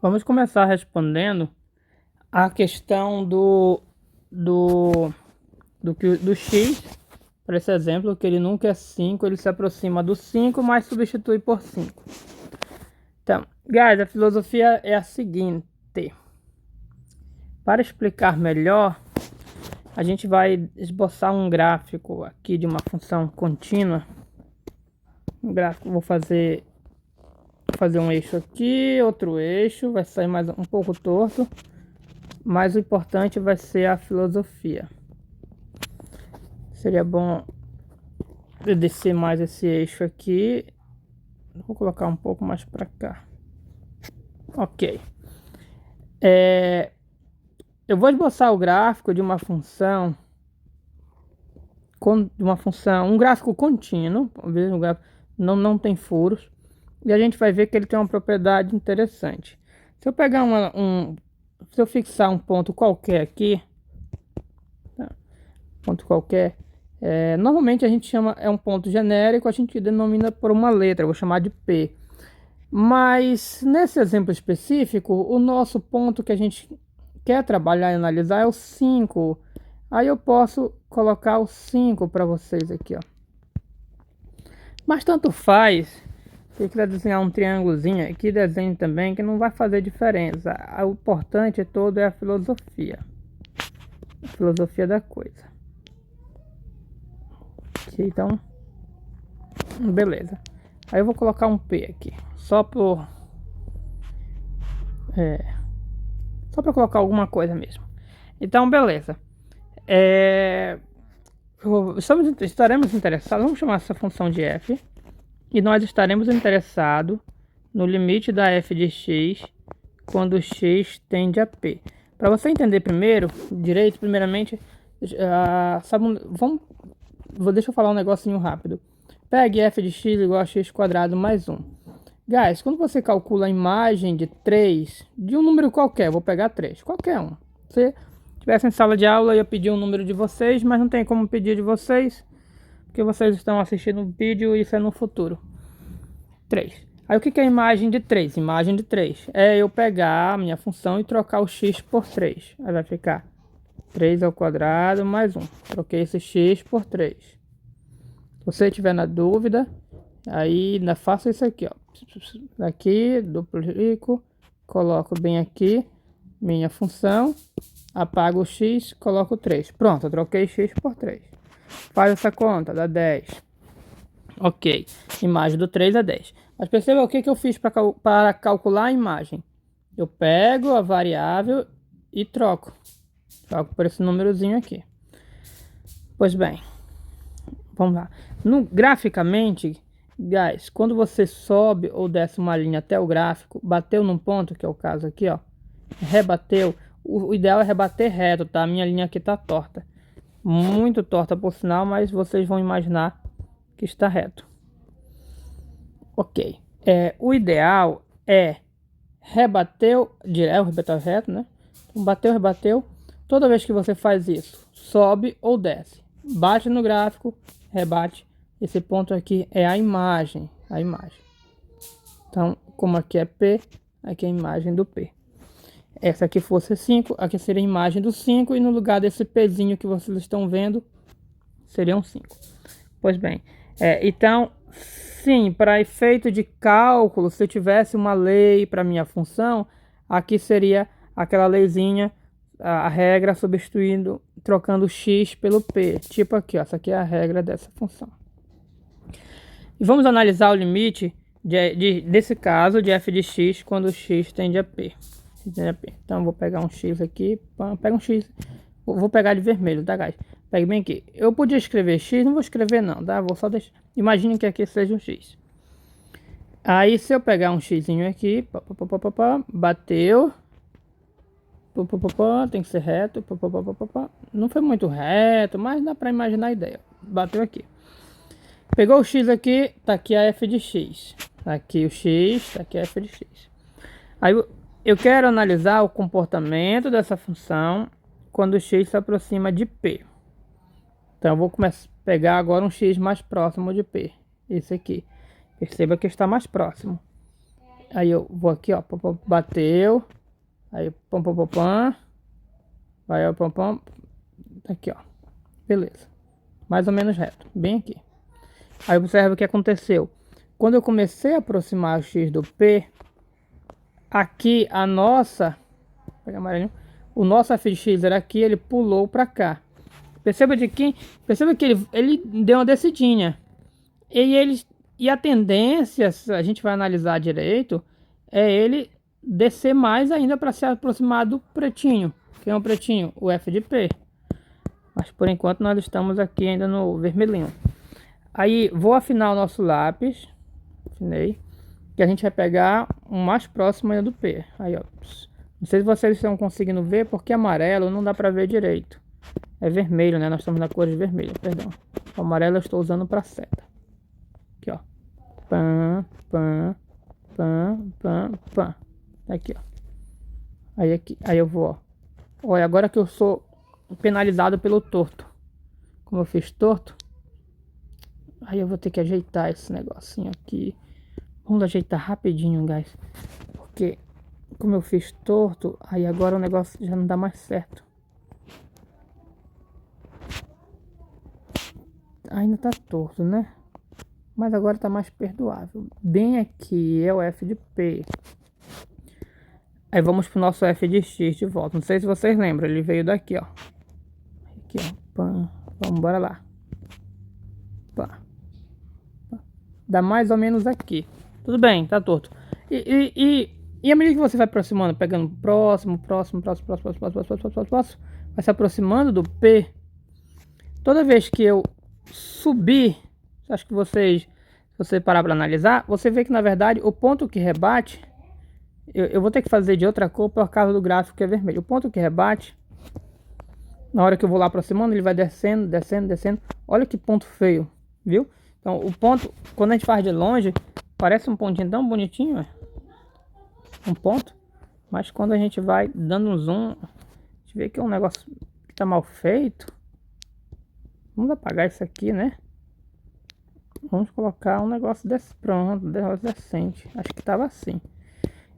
Vamos começar respondendo a questão do x, para esse exemplo, que ele nunca é 5, ele se aproxima do 5, mas substitui por 5. Então, guys, a filosofia é a seguinte. Para explicar melhor, a gente vai esboçar um gráfico aqui de uma função contínua. Um gráfico, vou fazer um eixo aqui, outro eixo, vai sair mais um pouco torto, mas o importante vai ser a filosofia. Seria bom eu descer mais esse eixo aqui, vou colocar um pouco mais para cá. Ok. Eu vou esboçar o gráfico de uma função, um gráfico contínuo, veja, o gráfico não tem furos, e a gente vai ver que ele tem uma propriedade interessante. Se eu pegar se eu fixar um ponto qualquer aqui, tá? Ponto qualquer, normalmente a gente chama, é um ponto genérico, a gente denomina por uma letra, eu vou chamar de P. Mas nesse exemplo específico, o nosso ponto que a gente quer trabalhar e analisar é o 5. Aí eu posso colocar o 5 para vocês aqui, ó. Mas tanto faz. Se eu quiser desenhar um triângulozinho aqui, desenho também, que não vai fazer diferença. O importante todo é a filosofia. A filosofia da coisa. Aqui, então, beleza. Aí eu vou colocar um P aqui. Só para colocar alguma coisa mesmo. Então, beleza. Estaremos interessados, vamos chamar essa função de f, e nós estaremos interessados no limite da f de x quando x tende a p. Para você entender primeiramente, deixa eu falar um negocinho rápido. Pegue f de x igual a x quadrado mais 1. Guys, quando você calcula a imagem de 3, de um número qualquer, vou pegar 3, qualquer um. Se tivesse em sala de aula, eu ia pedir um número de vocês, mas não tem como pedir de vocês, porque vocês estão assistindo o vídeo e isso é no futuro. 3. Aí o que é a imagem de 3? Imagem de 3 é eu pegar a minha função e trocar o x por 3. Aí vai ficar 3 ao quadrado mais 1. Troquei esse x por 3. Se você tiver na dúvida, aí ainda faço isso aqui, ó. Aqui, duplico, coloco bem aqui minha função, apago o x, coloco 3. Pronto, eu troquei x por 3. Faz essa conta, dá 10. Ok, imagem do 3 é 10. Mas perceba o que eu fiz para calcular a imagem. Eu pego a variável e troco. Troco por esse númerozinho aqui. Pois bem, vamos lá. Graficamente, guys, quando você sobe ou desce uma linha até o gráfico, bateu num ponto, que é o caso aqui, ó, rebateu, o ideal é rebater reto, tá? A minha linha aqui tá torta, muito torta por sinal, mas vocês vão imaginar que está reto. Ok, o ideal é rebateu reto, né? Então, rebateu, toda vez que você faz isso, sobe ou desce, bate no gráfico, rebate. Esse ponto aqui é a imagem. Então, como aqui é P, aqui é a imagem do P. Essa aqui fosse 5, aqui seria a imagem do 5, e no lugar desse Pzinho que vocês estão vendo, seriam 5. Pois bem, então, sim, para efeito de cálculo, se eu tivesse uma lei para minha função, aqui seria aquela leizinha, a regra trocando x pelo P. Tipo aqui, ó, essa aqui é a regra dessa função. E vamos analisar o limite desse caso de f de x quando x tende a p. Então eu vou pegar um x aqui, pega um x, vou pegar de vermelho, tá, guys? Pegue bem aqui. Eu podia escrever x, não vou escrever não, tá? Vou só deixar. Imagine que aqui seja um x. Aí se eu pegar um xzinho aqui, bateu, tem que ser reto, não foi muito reto, mas dá para imaginar a ideia. Bateu aqui. Pegou o x aqui, tá aqui a f de x. Tá aqui o x, tá aqui a f de x. Aí eu quero analisar o comportamento dessa função quando o x se aproxima de p. Então eu vou começar a pegar agora um x mais próximo de p. Esse aqui. Perceba que está mais próximo. Aí eu vou aqui, ó, bateu. Aí, pam, pam, pam, pam. Vai, ó, pam, pam. Aqui, ó. Beleza. Mais ou menos reto, bem aqui. Aí observa o que aconteceu. Quando eu comecei a aproximar o X do P, aqui a nossa, vou pegar amarelinho, o nosso f de x era aqui, ele pulou para cá. Perceba que ele deu uma descidinha. E a tendência, se a gente vai analisar direito, é ele descer mais ainda para se aproximar do pretinho. Quem é o pretinho? O f de P. Mas por enquanto nós estamos aqui ainda no vermelhinho. Aí vou afinar o nosso lápis. Afinei. Que a gente vai pegar o mais próximo ainda do P. Aí, ó. Não sei se vocês estão conseguindo ver, porque amarelo não dá para ver direito. É vermelho, né? Nós estamos na cor de vermelho, perdão. O amarelo eu estou usando para seta. Aqui, ó. Pam, pam, pam, pam, pam. Aqui, ó. Aí aqui, aí eu vou, ó. Olha, agora que eu sou penalizado pelo torto. Como eu fiz torto, aí eu vou ter que ajeitar esse negocinho aqui. Vamos ajeitar rapidinho, guys. Porque como eu fiz torto, aí agora o negócio já não dá mais certo. Ainda tá torto, né? Mas agora tá mais perdoável. Bem aqui é o f de P. Aí vamos pro nosso f de x de volta. Não sei se vocês lembram, ele veio daqui, ó. Aqui, ó. Pã. Vamos, bora lá. Pá. Dá mais ou menos aqui. Tudo bem, tá torto. E à medida que você vai aproximando, pegando próximo, vai se aproximando do P. Toda vez que eu subir, acho que vocês, se você parar para analisar, você vê que na verdade o ponto que rebate, eu vou ter que fazer de outra cor por causa do gráfico que é vermelho. O ponto que rebate, na hora que eu vou lá aproximando, ele vai descendo, descendo, descendo. Olha que ponto feio, viu? Então o ponto, quando a gente faz de longe, parece um pontinho tão bonitinho, ó. Um ponto. Mas quando a gente vai dando um zoom, a gente vê que é um negócio que tá mal feito. Vamos apagar isso aqui, né? Vamos colocar um negócio desse, pronto, um negócio decente. Acho que tava assim.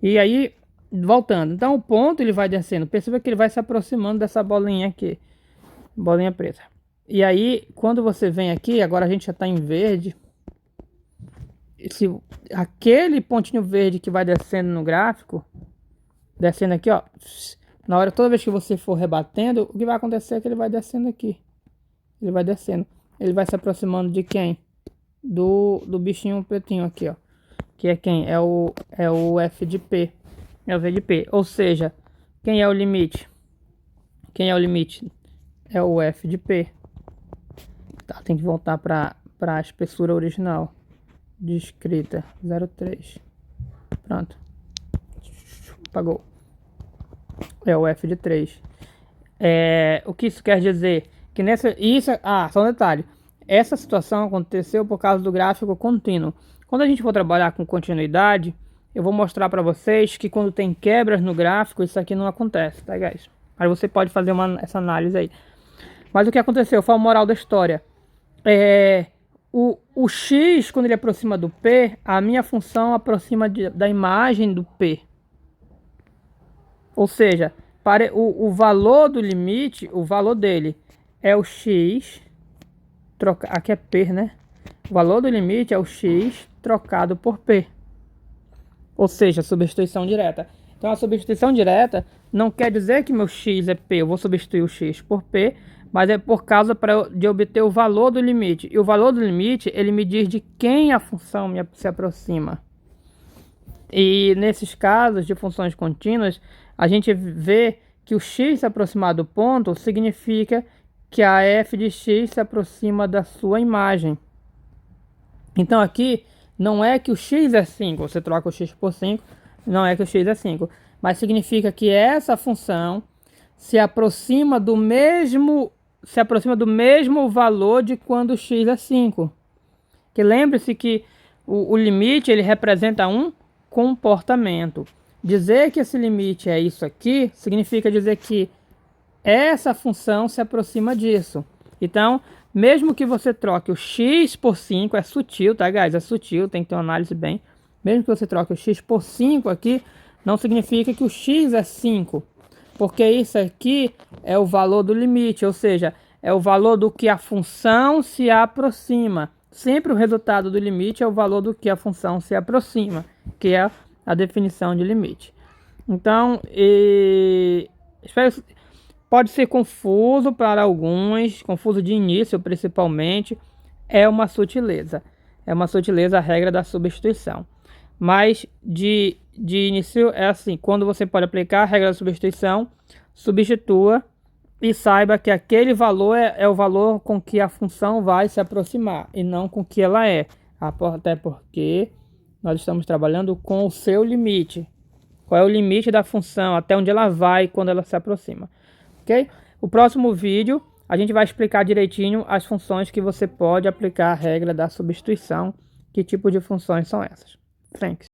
E aí, voltando. Então o ponto ele vai descendo. Perceba que ele vai se aproximando dessa bolinha aqui. Bolinha preta. E aí, quando você vem aqui, agora a gente já tá em verde. Aquele pontinho verde que vai descendo no gráfico, descendo aqui, ó. Na hora, toda vez que você for rebatendo, o que vai acontecer é que ele vai descendo aqui. Ele vai descendo. Ele vai se aproximando de quem? Do bichinho pretinho aqui, ó. Que é quem? É o F de P. É o V de P. Ou seja, quem é o limite? Quem é o limite? É o F de P. Tá, tem que voltar para a espessura original de escrita 03. Pronto. Apagou. É o F de 3. O que isso quer dizer? Que nessa. Só um detalhe. Essa situação aconteceu por causa do gráfico contínuo. Quando a gente for trabalhar com continuidade, eu vou mostrar para vocês que quando tem quebras no gráfico, isso aqui não acontece, tá, guys? Aí você pode fazer essa análise aí. Mas o que aconteceu foi a moral da história. O X, quando ele aproxima do P, a minha função aproxima da imagem do P. Ou seja, o valor do limite, o valor dele é o X, aqui é P, né? O valor do limite é o X trocado por P. Ou seja, substituição direta. Então a substituição direta não quer dizer que meu X é P. Eu vou substituir o X por P, mas é por causa de obter o valor do limite. E o valor do limite, ele me diz de quem a função se aproxima. E nesses casos de funções contínuas, a gente vê que o x se aproximar do ponto significa que a f de x se aproxima da sua imagem. Então aqui não é que o x é 5, você troca o x por 5, não é que o x é 5, mas significa que essa função se aproxima do mesmo valor de quando o x é 5. Que lembre-se que o limite ele representa um comportamento. Dizer que esse limite é isso aqui significa dizer que essa função se aproxima disso. Então, mesmo que você troque o x por 5, é sutil, tá, guys? É sutil, tem que ter uma análise bem. Mesmo que você troque o x por 5 aqui, não significa que o x é 5. Porque isso aqui é o valor do limite, ou seja, é o valor do que a função se aproxima. Sempre o resultado do limite é o valor do que a função se aproxima, que é a definição de limite. Então, pode ser confuso para alguns, confuso de início principalmente, é uma sutileza. É uma sutileza a regra da substituição. Mas de início é assim, quando você pode aplicar a regra da substituição, substitua e saiba que aquele valor é o valor com que a função vai se aproximar e não com que ela é. Até porque nós estamos trabalhando com o seu limite. Qual é o limite da função, até onde ela vai quando ela se aproxima. Ok? O próximo vídeo a gente vai explicar direitinho as funções que você pode aplicar a regra da substituição. Que tipo de funções são essas? Thanks.